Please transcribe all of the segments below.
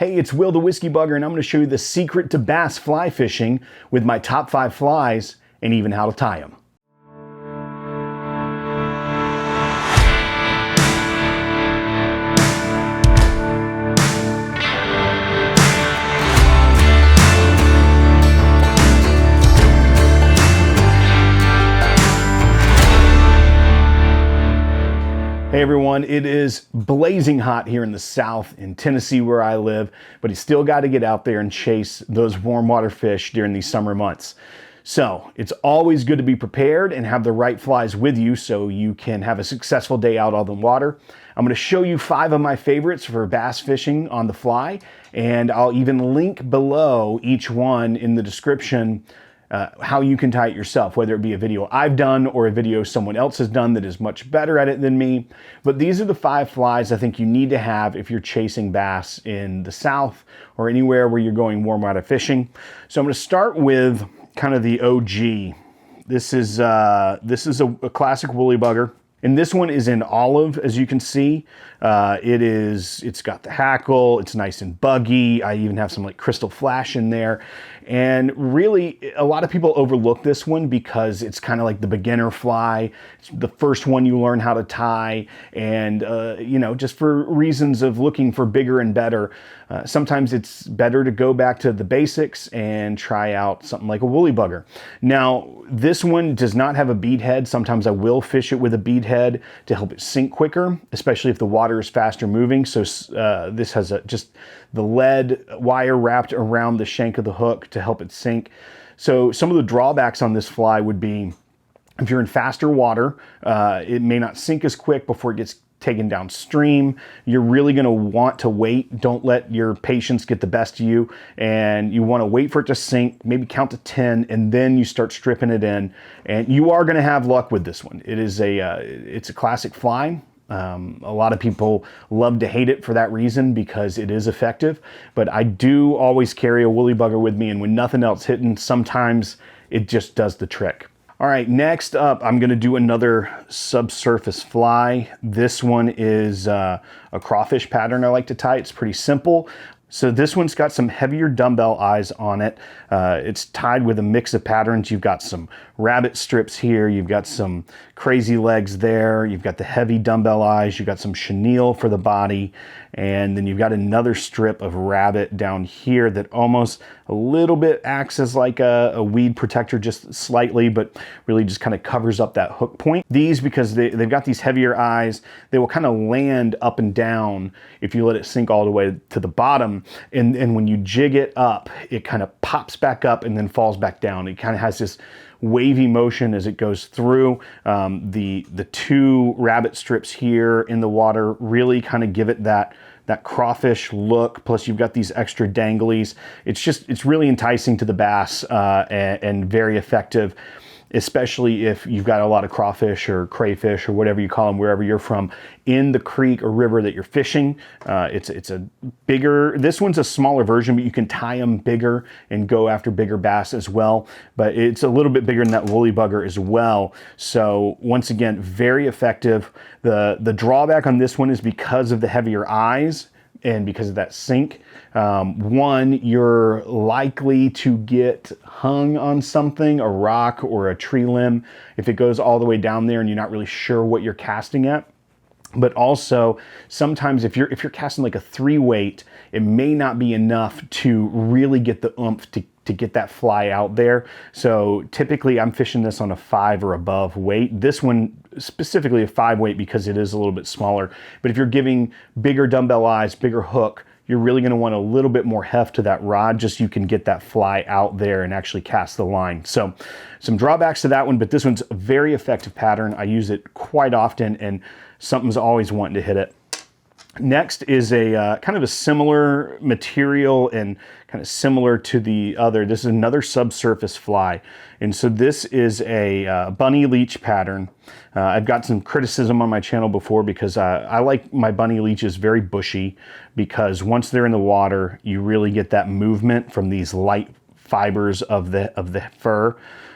Hey, it's Will the Whiskey Bugger, and I'm going to show you the secret to bass fly fishing with my top 5 flies and even how to tie them. Hey everyone, it is blazing hot here in the South in Tennessee where I live, but you still got to get out there and chase those warm water fish during these summer months. So it's always good to be prepared and have the right flies with you so you can have a successful day out on the water. I'm going to show you 5 of my favorites for bass fishing on the fly, and I'll even link below each one in the description how you can tie it yourself, whether it be a video I've done or a video someone else has done that is much better at it than me. But these are the 5 flies I think you need to have if you're chasing bass in the South or anywhere where you're going warm water fishing. So I'm going to start with kind of the OG. This is a classic woolly bugger. And this one is in olive, as you can see. It's got the hackle, it's nice and buggy. I even have some like crystal flash in there. And really, a lot of people overlook this one because it's kind of like the beginner fly. It's the first one you learn how to tie. And, you know, just for reasons of looking for bigger and better, sometimes it's better to go back to the basics and try out something like a woolly bugger. Now, this one does not have a bead head. Sometimes I will fish it with a bead head to help it sink quicker, especially if the water is faster moving. So this has just the lead wire wrapped around the shank of the hook to help it sink. So some of the drawbacks on this fly would be if you're in faster water, it may not sink as quick before it gets taken downstream. You're really going to want to wait. Don't let your patience get the best of you, and you want to wait for it to sink, maybe count to 10, and then you start stripping it in, and you are going to have luck with this one. It's a classic fly. A lot of people love to hate it for that reason because it is effective, but I do always carry a woolly bugger with me, and when nothing else hitting, sometimes it just does the trick. All right, next up, I'm gonna do another subsurface fly. This one is a crawfish pattern I like to tie. It's pretty simple. So this one's got some heavier dumbbell eyes on it. It's tied with a mix of patterns. You've got some rabbit strips here. You've got some crazy legs there. You've got the heavy dumbbell eyes. You've got some chenille for the body. And then you've got another strip of rabbit down here that almost a little bit acts as like a weed protector, just slightly, but really just kind of covers up that hook point. These, because they've got these heavier eyes, they will kind of land up and down if you let it sink all the way to the bottom. And when you jig it up, it kind of pops back up and then falls back down. It kind of has this wavy motion as it goes through. The 2 rabbit strips here in the water really kind of give it that crawfish look. Plus you've got these extra danglies. It's really enticing to the bass and very effective, especially if you've got a lot of crawfish or crayfish or whatever you call them wherever you're from in the creek or river that you're fishing. It's a bigger, this one's a smaller version, but you can tie them bigger and go after bigger bass as well. But it's a little bit bigger than that woolly bugger as well. So once again, very effective. The drawback on this one is because of the heavier eyes and because of that sink. One, you're likely to get hung on something, a rock or a tree limb, if it goes all the way down there and you're not really sure what you're casting at. But also, sometimes if you're casting like a 3 weight, it may not be enough to really get the oomph to get that fly out there. So typically I'm fishing this on a 5 or above weight. This one specifically a 5 weight because it is a little bit smaller. But if you're giving bigger dumbbell eyes, bigger hook, you're really going to want a little bit more heft to that rod just so you can get that fly out there and actually cast the line. So some drawbacks to that one, but this one's a very effective pattern. I use it quite often and something's always wanting to hit it. Next is a kind of a similar material and kind of similar to the other. This is another subsurface fly. And so this is a bunny leech pattern. I've got some criticism on my channel before because I like my bunny leeches very bushy, because once they're in the water, you really get that movement from these light fibers of the fur.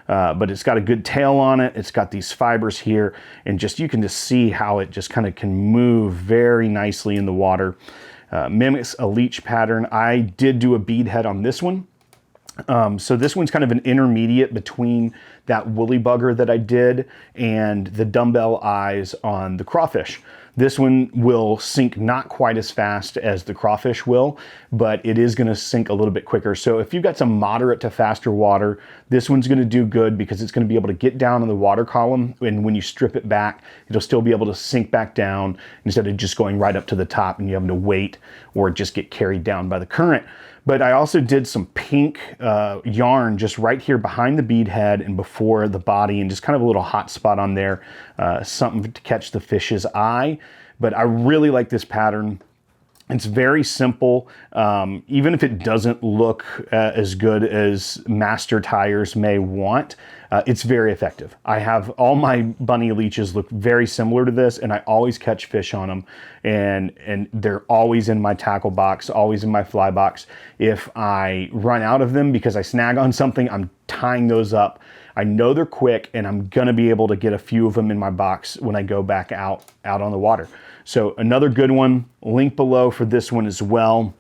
But it's got a good tail on it. It's got these fibers here, and you can just see how it just kind of can move very nicely in the water. mimics a leech pattern. I did do a bead head on this one. So this one's kind of an intermediate between that woolly bugger that I did and the dumbbell eyes on the crawfish. This one will sink not quite as fast as the crawfish will, but it is going to sink a little bit quicker. So if you've got some moderate to faster water, this one's going to do good because it's going to be able to get down in the water column, and when you strip it back, it'll still be able to sink back down instead of just going right up to the top and you having to wait or just get carried down by the current. But I also did some pink yarn just right here behind the bead head and before the body, and just kind of a little hot spot on there, something to catch the fish's eye. But I really like this pattern. It's very simple. Even if it doesn't look as good as master tyers may want, it's very effective. I have all my bunny leeches look very similar to this, and I always catch fish on them, and they're always in my tackle box, always in my fly box. If I run out of them because I snag on something, I'm tying those up. I know they're quick, and I'm gonna be able to get a few of them in my box when I go back out on the water. So another good one, link below for this one as well,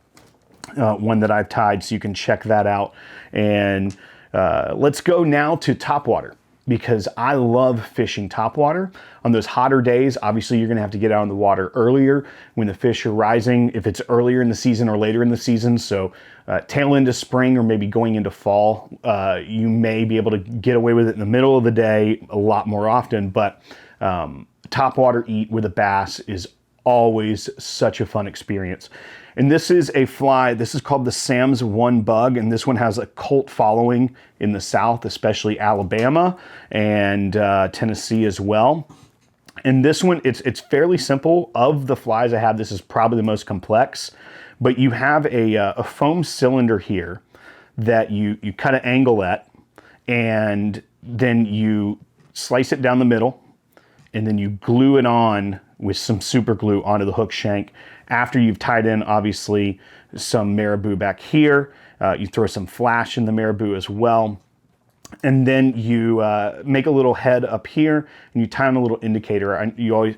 one that I've tied, so you can check that out. And let's go now to topwater, because I love fishing topwater. On those hotter days, obviously you're gonna have to get out in the water earlier when the fish are rising, if it's earlier in the season or later in the season. So tail end of spring or maybe going into fall, you may be able to get away with it in the middle of the day a lot more often, but topwater eat with a bass is always such a fun experience. And this is a fly, this is called the Sam's 1 bug, and this one has a cult following in the South, especially Alabama and Tennessee as well. And this one, it's fairly simple. Of the flies I have, this is probably the most complex, but you have a foam cylinder here that you cut an angle at, and then you slice it down the middle, and then you glue it on with some super glue onto the hook shank. After you've tied in, obviously, some marabou back here, you throw some flash in the marabou as well. And then you make a little head up here, and you tie on a little indicator.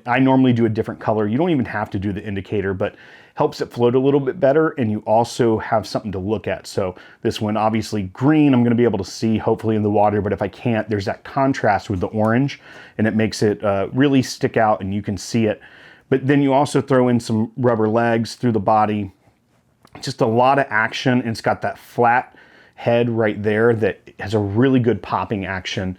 I normally do a different color. You don't even have to do the indicator, but helps it float a little bit better, and you also have something to look at. So this one, obviously green, I'm gonna be able to see hopefully in the water, but if I can't, there's that contrast with the orange, and it makes it really stick out and you can see it. But then you also throw in some rubber legs through the body. Just a lot of action, and it's got that flat head right there that has a really good popping action.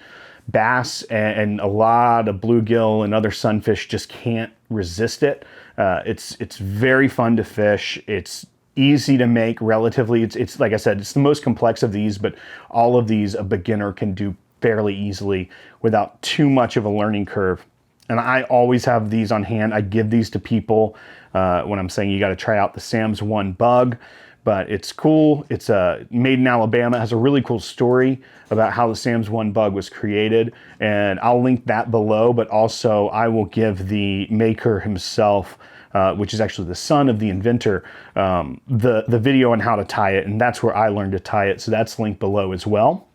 Bass and a lot of bluegill and other sunfish just can't resist it. It's very fun to fish. It's easy to make relatively. It's like I said, it's the most complex of these, but all of these a beginner can do fairly easily without too much of a learning curve. And I always have these on hand. I give these to people when I'm saying you got to try out the Sam's 1 bug. But it's cool. It's made in Alabama. It has a really cool story about how the Sam's 1 bug was created, and I'll link that below. But also, I will give the maker himself, which is actually the son of the inventor, the video on how to tie it, and that's where I learned to tie it. So that's linked below as well.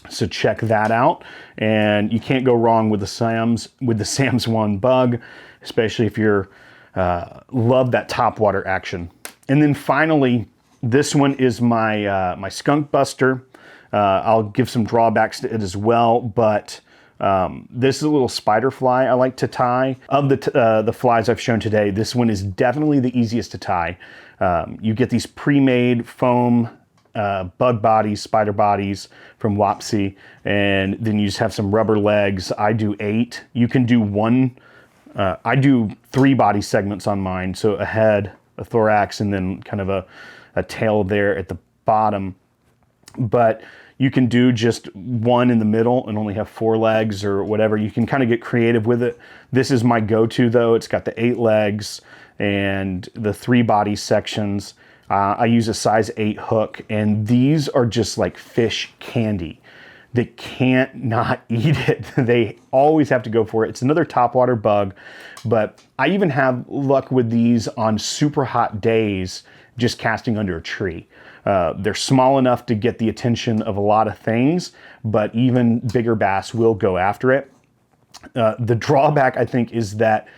So check that out, and you can't go wrong with the Sam's 1 bug, especially if you're love that topwater action. And then finally, this one is my my skunk buster. I'll give some drawbacks to it as well, but this is a little spider fly I like to tie. Of the flies I've shown today, this one is definitely the easiest to tie. You get these pre-made foam bug bodies, spider bodies from Wapsi, and then you just have some rubber legs. I do 8. You can do 1. I do 3 body segments on mine, so a head, a thorax, and then kind of a tail there at the bottom. But you can do just 1 in the middle and only have 4 legs or whatever. You can kind of get creative with it. This is my go-to though. It's got the 8 legs and the 3 body sections. I use a size 8 hook, and these are just like fish candy. They can't not eat it. They always have to go for it. It's another topwater bug, but I even have luck with these on super hot days, just casting under a tree. They're small enough to get the attention of a lot of things, but even bigger bass will go after it. The drawback, I think, is that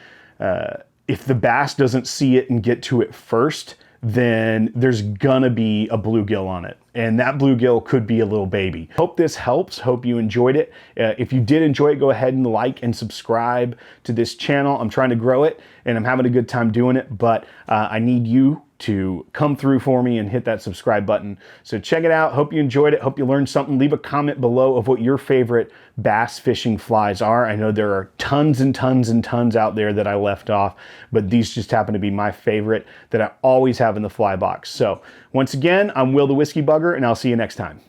if the bass doesn't see it and get to it first, then there's gonna be a bluegill on it. And that bluegill could be a little baby. Hope this helps. Hope you enjoyed it. If you did enjoy it, go ahead and like and subscribe to this channel. I'm trying to grow it and I'm having a good time doing it, but I need you to come through for me and hit that subscribe button. So check it out. Hope you enjoyed it. Hope you learned something. Leave a comment below of what your favorite bass fishing flies are. I know there are tons and tons and tons out there that I left off, but these just happen to be my favorite that I always have in the fly box. So once again, I'm Will the Whiskey Bugger, and I'll see you next time.